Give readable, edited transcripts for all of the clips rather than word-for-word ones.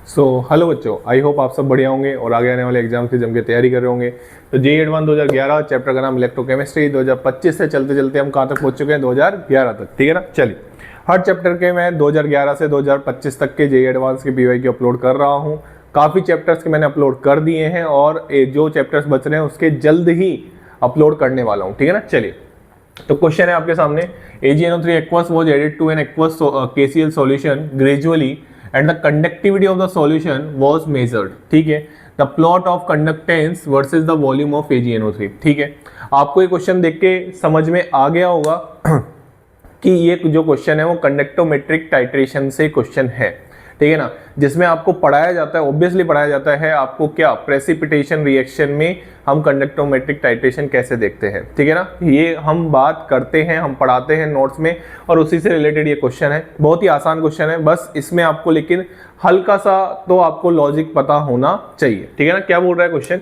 Hello बच्चों, I hope आप सब बढ़िया होंगे और आगे आने वाले एग्जाम की जम के तैयारी कर रहे होंगे। तो जेईई एडवांस 2011 चैप्टर का नाम इलेक्ट्रोकेमिस्ट्री। 2025 से चलते चलते हम कहाँ तक पहुंच चुके हैं? 2011 तक, ठीक है ना। चलिए, हर चैप्टर के मैं 2011 से 2025 तक के जेईई एडवांस के पीवाई की अपलोड कर रहा हूँ। काफ़ी चैप्टर्स के मैंने अपलोड कर दिए हैं और जो चैप्टर्स बच रहे हैं उसके जल्द ही अपलोड करने वाला हूँ, ठीक है ना। चलिए, तो क्वेश्चन है आपके सामने, AgNO3 aqueous was added to an aqueous KCl solution gradually and the conductivity of the solution was measured, ठीक है। The plot of conductance versus the volume of AgNO3, ठीक है। आपको ये क्वेश्चन देख के समझ में आ गया होगा कि ये जो क्वेश्चन है वो कंडक्टोमेट्रिक टाइट्रेशन से क्वेश्चन है, ठीक है ना, जिसमें आपको पढ़ाया जाता है, ऑब्वियसली पढ़ाया जाता है आपको क्या, प्रेसिपिटेशन रिएक्शन में हम कंडक्टोमेट्रिक टाइट्रेशन कैसे देखते हैं, ठीक है ना। ये हम बात करते हैं, हम पढ़ाते हैं नोट्स में और उसी से रिलेटेड ये क्वेश्चन है। बहुत ही आसान क्वेश्चन है, बस इसमें आपको लेकिन हल्का सा तो आपको लॉजिक पता होना चाहिए, ठीक है ना। क्या बोल रहा है क्वेश्चन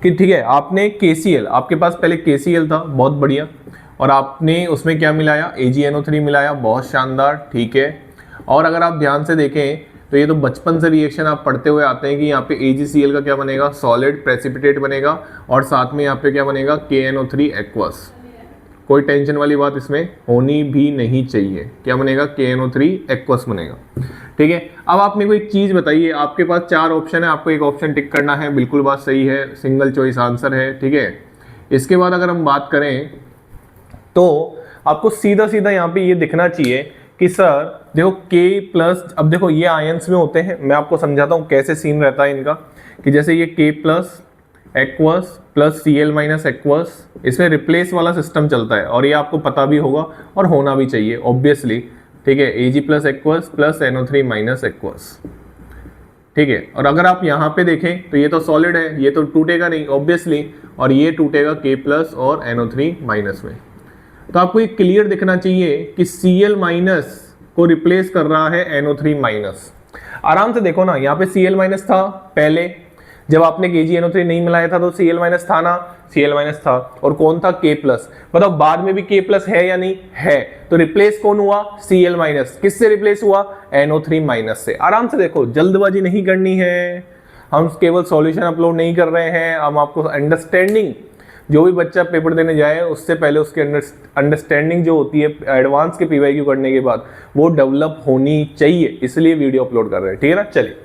कि ठीक है, आपने KCl, आपके पास पहले KCl था, बहुत बढ़िया, और आपने उसमें क्या मिलाया, AgNO3 मिलाया, बहुत शानदार, ठीक है। और अगर आप ध्यान से देखें तो ये तो बचपन से रिएक्शन आप पढ़ते हुए आते हैं कि यहाँ पे AgCl का क्या बनेगा, सॉलिड प्रेसिपिटेट बनेगा, और साथ में यहाँ पे क्या बनेगा, KNO3 एक्वस। कोई टेंशन वाली बात इसमें होनी भी नहीं चाहिए। क्या बनेगा, KNO3 एक्वस बनेगा, ठीक है। अब आप मेरे को एक चीज़ बताइए, आपके पास 4 ऑप्शन है, आपको एक ऑप्शन टिक करना है, बिल्कुल बात सही है, सिंगल चॉइस आंसर है, ठीक है। इसके बाद अगर हम बात करें तो आपको सीधा सीधा यहाँ पे ये दिखना चाहिए कि सर देखो K+, अब देखो ये आयंस में होते हैं, मैं आपको समझाता हूँ कैसे सीन रहता है इनका, कि जैसे ये K+ aqueous plus Cl- aqueous, इसमें रिप्लेस वाला सिस्टम चलता है और ये आपको पता भी होगा और होना भी चाहिए ऑब्वियसली, ठीक है। Ag+ aqueous plus NO3- aqueous, ठीक है। और अगर आप यहाँ पे देखें तो ये तो सॉलिड है, ये तो टूटेगा नहीं ऑब्वियसली, और ये टूटेगा K+ और NO3- में। तो आपको एक क्लियर दिखना चाहिए कि Cl- को रिप्लेस कर रहा है NO3-। आराम से देखो ना, यहाँ पे Cl- था पहले, जब आपने KgNO3 नहीं मिलाया था तो Cl- था ना, Cl- था, और कौन था, K+। बताओ बाद में भी K+ है या नहीं है, तो रिप्लेस कौन हुआ, Cl-। किससे रिप्लेस हुआ, NO3- से। आराम से देखो, जल्दबाजी नहीं करनी है, हम केवल सॉल्यूशन अपलोड नहीं कर रहे हैं, हम आपको अंडरस्टैंडिंग, जो भी बच्चा पेपर देने जाए उससे पहले उसके अंडरस्टैंडिंग जो होती है एडवांस के PYQ करने के बाद, वो डेवलप होनी चाहिए, इसलिए वीडियो अपलोड कर रहे हैं, ठीक है ना। चलिए,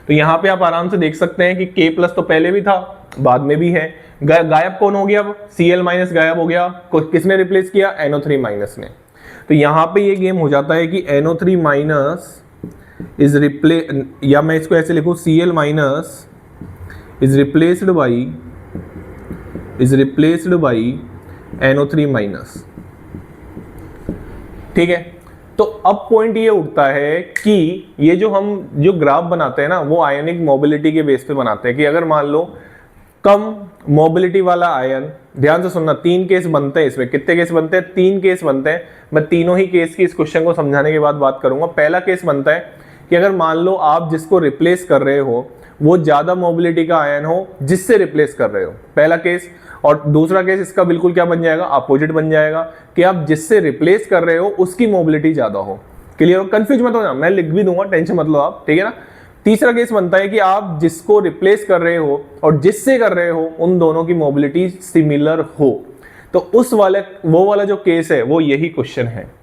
तो यहाँ पे आप आराम से देख सकते हैं कि K+ तो पहले भी था, बाद में भी है, गायब कौन हो गया, अब Cl- गायब हो गया, किसने रिप्लेस किया, NO3- ने। तो यहाँ पे ये गेम हो जाता है कि NO3- इज रिप्ले, या मैं इसको ऐसे लिखूं, Cl- is replaced by NO3-। ठीक है। तो अब पॉइंट ये उठता है कि ये जो ग्राफ बनाते हैं ना, वो आयनिक मोबिलिटी के बेस पे बनाते हैं कि अगर मान लो कम मोबिलिटी वाला आयन, ध्यान से सुनना, 3 केस बनते हैं इसमें। कितने केस बनते हैं, 3 केस बनते हैं। मैं तीनों ही केस की इस क्वेश्चन को समझाने के बाद बात करूंगा। पहला केस बनता है कि अगर मान लो आप जिसको रिप्लेस कर रहे हो वो ज्यादा मोबिलिटी का आयन हो जिससे रिप्लेस कर रहे हो, पहला केस। और दूसरा केस इसका बिल्कुल क्या बन जाएगा, अपोजिट बन जाएगा, कि आप जिससे रिप्लेस कर रहे हो उसकी मोबिलिटी ज्यादा हो। क्लियर हो, कंफ्यूज मत हो ना, मैं लिख भी दूंगा, टेंशन मत लो आप, ठीक है ना। तीसरा केस बनता है कि आप जिसको रिप्लेस कर रहे हो और जिससे कर रहे हो उन दोनों की मोबिलिटी सिमिलर हो। तो वो वाला जो केस है वो यही क्वेश्चन है।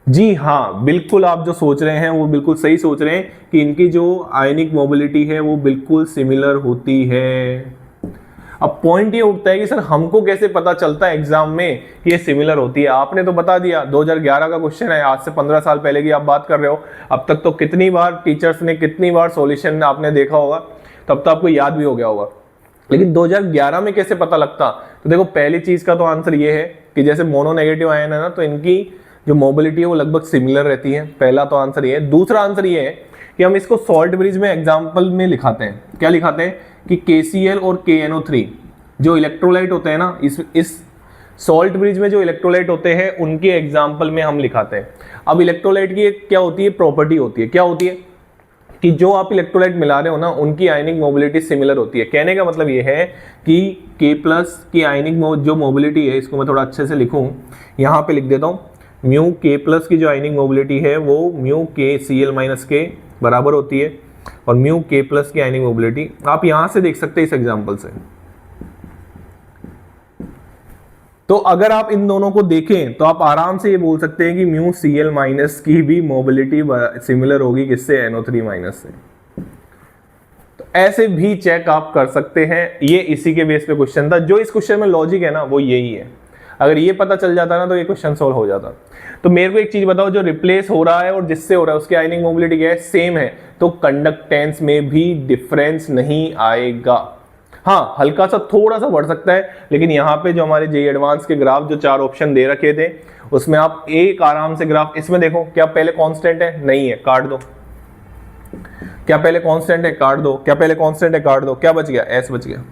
जी हाँ, बिल्कुल आप जो सोच रहे हैं वो बिल्कुल सही सोच रहे हैं कि इनकी जो आयनिक मोबिलिटी है वो बिल्कुल सिमिलर होती है। अब पॉइंट ये उठता है कि सर हमको कैसे पता चलता है एग्जाम में कि ये सिमिलर होती है। आपने तो बता दिया, 2011 का क्वेश्चन है, आज से 15 साल पहले की आप बात कर रहे हो। अब तक तो कितनी बार टीचर्स ने, कितनी बार सॉल्यूशन आपने देखा होगा, तब तो आपको याद भी हो गया होगा। लेकिन 2011 में कैसे पता लगता, तो देखो पहली चीज का तो आंसर ये है कि जैसे मोनोनेगेटिव आयन है ना, तो इनकी जो मोबिलिटी है वो लगभग सिमिलर रहती है। पहला तो आंसर ये है। दूसरा आंसर ये है कि हम इसको सॉल्ट ब्रिज में एग्जाम्पल में लिखाते हैं। क्या लिखाते हैं कि KCl और KNO3 जो इलेक्ट्रोलाइट होते हैं ना, इस सॉल्ट ब्रिज में जो इलेक्ट्रोलाइट होते हैं उनके एग्जाम्पल में हम लिखाते हैं। अब इलेक्ट्रोलाइट की क्या होती है, प्रॉपर्टी होती है, क्या होती है कि जो आप इलेक्ट्रोलाइट मिला रहे हो ना उनकी आयनिक मोबिलिटी सिमिलर होती है। कहने का मतलब ये है कि K+ की आयनिक जो मोबिलिटी है, इसको मैं थोड़ा अच्छे से लिखूं, यहाँ पे लिख देता हूँ, μ K+ की जो आयनिक मोबिलिटी है वो μ K Cl- के बराबर होती है। और म्यू के प्लस की आयनिक मोबिलिटी आप यहां से देख सकते हैं इस एग्जांपल से। तो अगर आप इन दोनों को देखें तो आप आराम से ये बोल सकते हैं कि म्यू Cl माइनस की भी मोबिलिटी सिमिलर होगी किससे, NO3 माइनस से। तो ऐसे भी चेक आप कर सकते हैं। ये इसी के बेस पे क्वेश्चन था। जो इस क्वेश्चन में लॉजिक है ना वो यही है। अगर ये पता चल जाता ना तो ये क्वेश्चन सॉल्व हो जाता। तो मेरे को एक चीज बताओ, जो रिप्लेस हो रहा है और जिससे हो रहा है उसकी आयनिक मोबिलिटी क्या है, सेम है, तो कंडक्टेंस में भी डिफरेंस नहीं आएगा। हाँ, हल्का सा थोड़ा सा बढ़ सकता है, लेकिन यहाँ पे जो हमारे जेईई एडवांस के ग्राफ जो 4 ऑप्शन दे रखे थे उसमें आप एक आराम से ग्राफ, इसमें देखो क्या पहले कांस्टेंट है, नहीं है, काट दो। क्या पहले कांस्टेंट है, काट दो। क्या पहले कांस्टेंट है, काट दो। क्या बच गया, S बच गया।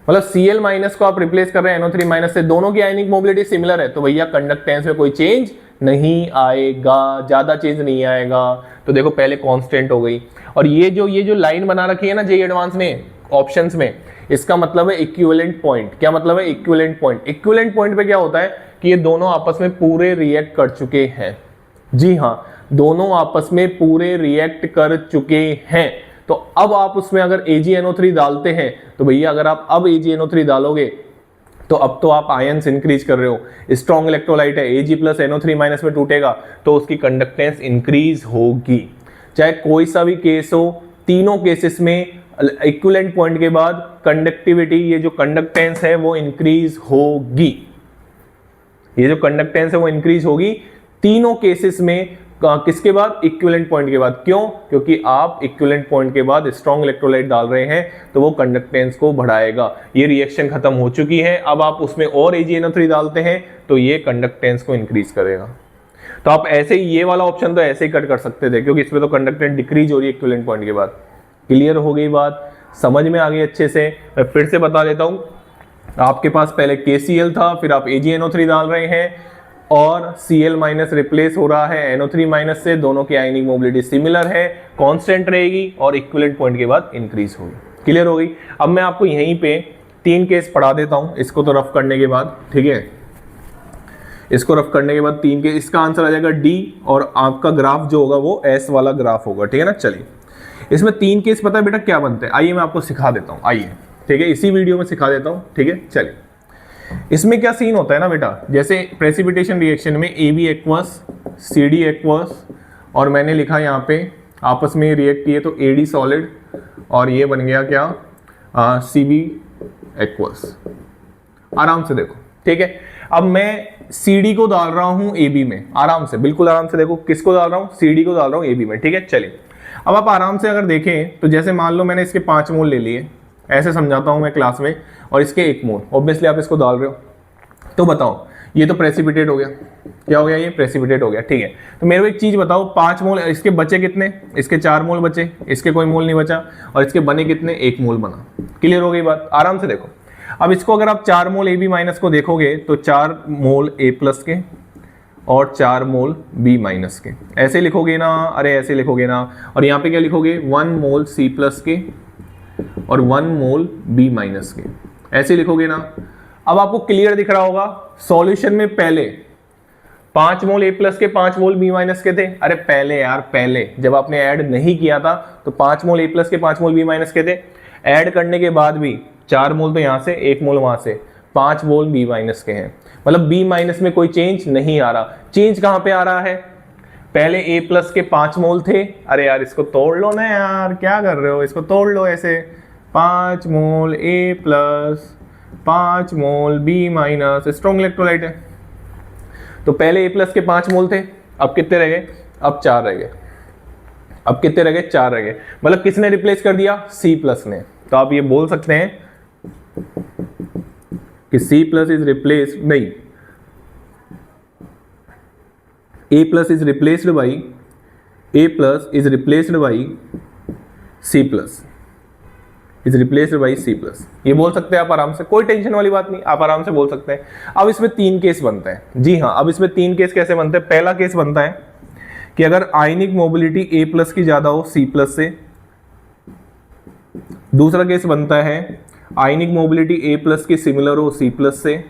मतलब Cl माइनस को आप रिप्लेस कर रहे हैं NO3 माइनस से, दोनों की आयनिक मोबिलिटी सिमिलर है, तो भैया कंडक्टेंस में कोई चेंज नहीं आएगा, ज्यादा चेंज नहीं आएगा। तो देखो पहले कांस्टेंट हो गई, और ये जो लाइन बना रखी है ना जेईई एडवांस ने ऑप्शंस में, इसका मतलब है इक्विवेलेंट पॉइंट। क्या मतलब है, इक्विवेलेंट पॉइंट। इक्विवेलेंट पॉइंट पे क्या होता है कि ये दोनों आपस में पूरे रिएक्ट कर चुके हैं। जी हाँ, दोनों आपस में पूरे रिएक्ट कर चुके हैं। तो अब आप उसमें अगर AgNO3 डालते हैं तो भैया अगर आप अब AgNO3 डालोगे तो अब तो आप आयंस इंक्रीज कर रहे हो। स्ट्रॉन्ग इलेक्ट्रोलाइट है, Ag प्लस NO3 माइनस में टूटेगा तो उसकी कंडक्टेंस इंक्रीज होगी। चाहे कोई सा भी केस हो, तीनों केसेस में इक्विवेलेंट पॉइंट के बाद कंडक्टिविटी, ये जो कंडक्टेंस है वो इंक्रीज होगी। ये जो कंडक्टेंस है वो इंक्रीज होगी तीनों केसेस में। किसके बाद, इक्विवेलेंट पॉइंट के बाद। क्यों, क्योंकि आप इक्विवेलेंट पॉइंट के बाद स्ट्रॉन्ग इलेक्ट्रोलाइट डाल रहे हैं तो वो कंडक्टेंस को बढ़ाएगा। ये रिएक्शन खत्म हो चुकी है, अब आप उसमें और AgNO3 डालते हैं तो ये कंडक्टेंस को इंक्रीज करेगा। तो आप ऐसे ही ये वाला ऑप्शन तो ऐसे ही कट कर सकते थे, क्योंकि इसमें तो कंडक्टेंस डिक्रीज हो रही है इक्विवेलेंट पॉइंट के बाद। क्लियर हो गई बात, समझ में आ गई अच्छे से। मैं फिर से बता देता हूं, आपके पास पहले KCl था, फिर आप AgNO3 डाल रहे हैं और Cl माइनस रिप्लेस हो रहा है NO3 माइनस से, दोनों की आयनिक मोबिलिटी सिमिलर है, कांस्टेंट रहेगी और इक्विवेलेंट पॉइंट के बाद इंक्रीज होगी। क्लियर हो गई। अब मैं आपको यहीं पे 3 केस पढ़ा देता हूं, इसको तो रफ करने के बाद, ठीक है। इसको रफ करने के बाद 3 केस, इसका आंसर आ जाएगा D और आपका ग्राफ जो होगा वो S वाला ग्राफ होगा, ठीक है ना। चलिए, इसमें 3 केस पता है बेटा क्या बनते हैं, आइए मैं आपको सिखा देता हूं, आइए, ठीक है, इसी वीडियो में सिखा देता हूं, ठीक है। चलिए, इसमें क्या सीन होता है ना बेटा, जैसे प्रेसिपिटेशन रिएक्शन में AB एक्वस, CD एक्वस और मैंने लिखा यहाँ पे आपस में रिएक्ट किए तो AD सॉलिड और ये बन गया क्या, CB एक्वस। आराम से देखो, ठीक है। अब मैं CD को डाल रहा हूँ AB में, आराम से, बिल्कुल आराम से देखो, किसको डाल रहा हूँ, CD को डाल रहा हूँ AB में, ठीक है। चलिए, अब आप आराम से अगर देखें तो जैसे मान लो मैंने इसके 5 मोल ले लिए, ऐसे समझाता हूं मैं क्लास में, और इसके 1 मोल, ऑब्वियसली आप इसको डाल रहे हो, तो बताओ ये तो प्रेसिपिटेट हो गया। क्या हो गया, ये प्रेसिपिटेट हो गया, ठीक है। तो मेरे को एक चीज बताओ, 5 मोल, इसके बचे कितने, इसके 4 मोल बचे, इसके कोई मोल नहीं बचा, और इसके बने कितने, 1 मोल बना। क्लियर हो गई बात, आराम से देखो। अब इसको अगर आप 4 मोल AB माइनस को देखोगे तो 4 मोल A प्लस के और 4 मोल B माइनस के, ऐसे लिखोगे ना, अरे ऐसे लिखोगे ना, और यहाँ पे क्या लिखोगे, 1 मोल C प्लस के और 1 मोल B माइनस के, ऐसे लिखोगे ना। अब आपको क्लियर दिख रहा होगा, सॉल्यूशन में पहले 5 मोल A प्लस के 5 मोल B माइनस के थे। अरे पहले यार, पहले जब आपने ऐड नहीं किया था तो 5 मोल A प्लस के 5 मोल B माइनस के थे। ऐड करने के बाद भी 4 मोल तो यहाँ से, 1 मोल वहां से, 5 मोल B माइनस के हैं। मतलब B माइनस में कोई चेंज नहीं आ रहा। चेंज कहां पे आ रहा है, पहले A प्लस के 5 मोल थे, अरे यार इसको तोड़ लो ना यार, क्या कर रहे हो, इसको तोड़ लो ऐसे, 5 मोल A plus 5 mole B minus, strong electrolyte है। तो पहले A प्लस के 5 मोल थे, अब कितने रह गए, अब 4 रह गए। अब कितने रह गए, 4 रह गए। मतलब किसने रिप्लेस कर दिया, C प्लस ने। तो आप ये बोल सकते हैं कि C प्लस इज रिप्लेस्ड, नहीं, A plus is replaced by, A plus is replaced by C plus, is replaced by C plus. ये बोल सकते हैं आप आराम से, कोई टेंशन वाली बात नहीं, आप आराम से बोल सकते हैं। अब इसमें 3 केस बनते हैं। जी हाँ, अब इसमें 3 केस कैसे बनते हैं। पहला केस बनता है कि अगर आयनिक मोबिलिटी A प्लस की ज्यादा हो C प्लस से। दूसरा केस बनता है आयनिक मोबिलिटी A प्लस की सिमिलर हो C प्लस से।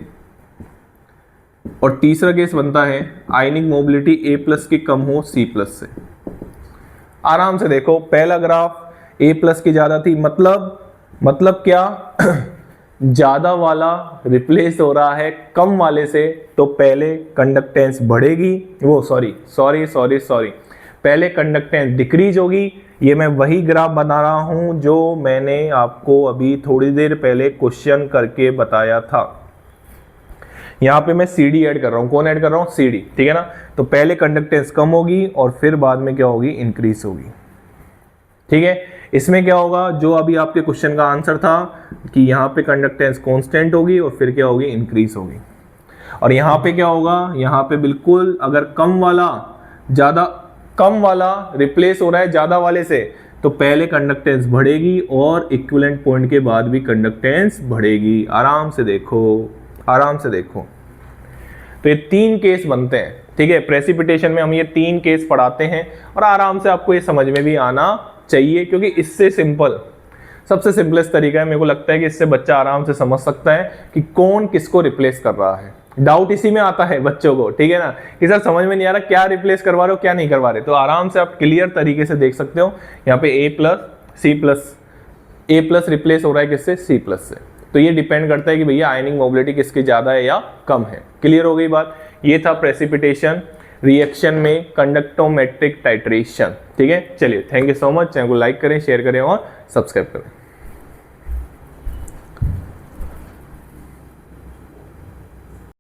और तीसरा केस बनता है आयनिक मोबिलिटी A प्लस की कम हो C प्लस से। आराम से देखो, पहला ग्राफ ए प्लस की ज्यादा थी, मतलब क्या ज्यादा वाला रिप्लेस हो रहा है कम वाले से, तो पहले कंडक्टेंस बढ़ेगी, वो सॉरी पहले कंडक्टेंस डिक्रीज होगी। ये मैं वही ग्राफ बना रहा हूं जो मैंने आपको अभी थोड़ी देर पहले क्वेश्चन करके बताया था। यहां पे मैं CD ऐड कर रहा हूं, कौन ऐड कर रहा हूं, CD, ठीक है ना। तो पहले कंडक्टेंस कम होगी और फिर बाद में क्या होगी, इंक्रीज होगी, ठीक है। इसमें क्या होगा, जो अभी आपके क्वेश्चन का आंसर था कि यहाँ पे कंडक्टेंस कांस्टेंट होगी और फिर क्या होगी, इंक्रीज होगी। और यहाँ पे क्या होगा, यहाँ पे बिल्कुल अगर कम वाला रिप्लेस हो रहा है ज्यादा वाले से, तो पहले कंडक्टेंस बढ़ेगी और इक्विवेलेंट पॉइंट के बाद भी कंडक्टेंस बढ़ेगी। आराम से देखो। तो ये 3 केस बनते हैं, ठीक है। प्रेसिपिटेशन में हम ये 3 केस पढ़ाते हैं और आराम से आपको ये समझ में भी आना चाहिए, क्योंकि इससे सबसे सिंपलेस्ट तरीका है, मेरे को लगता है कि इससे बच्चा आराम से समझ सकता है कि कौन किसको रिप्लेस कर रहा है। डाउट इसी में आता है बच्चों को, ठीक है ना, कि सर समझ में नहीं आ रहा क्या रिप्लेस करवा रहे हो क्या नहीं करवा रहे। तो आराम से आप क्लियर तरीके से देख सकते हो, यहाँ पे ए प्लस रिप्लेस हो रहा है किससे, C प्लस से। तो ये डिपेंड करता है कि भैया आयनिंग मोबिलिटी किसकी ज्यादा है या कम है। क्लियर हो गई बात। ये था प्रेसिपिटेशन रिएक्शन में कंडक्टोमेट्रिक टाइट्रेशन, ठीक है। चलिए, thank you so much. Channel को लाइक करें, शेयर करें और सब्सक्राइब करें।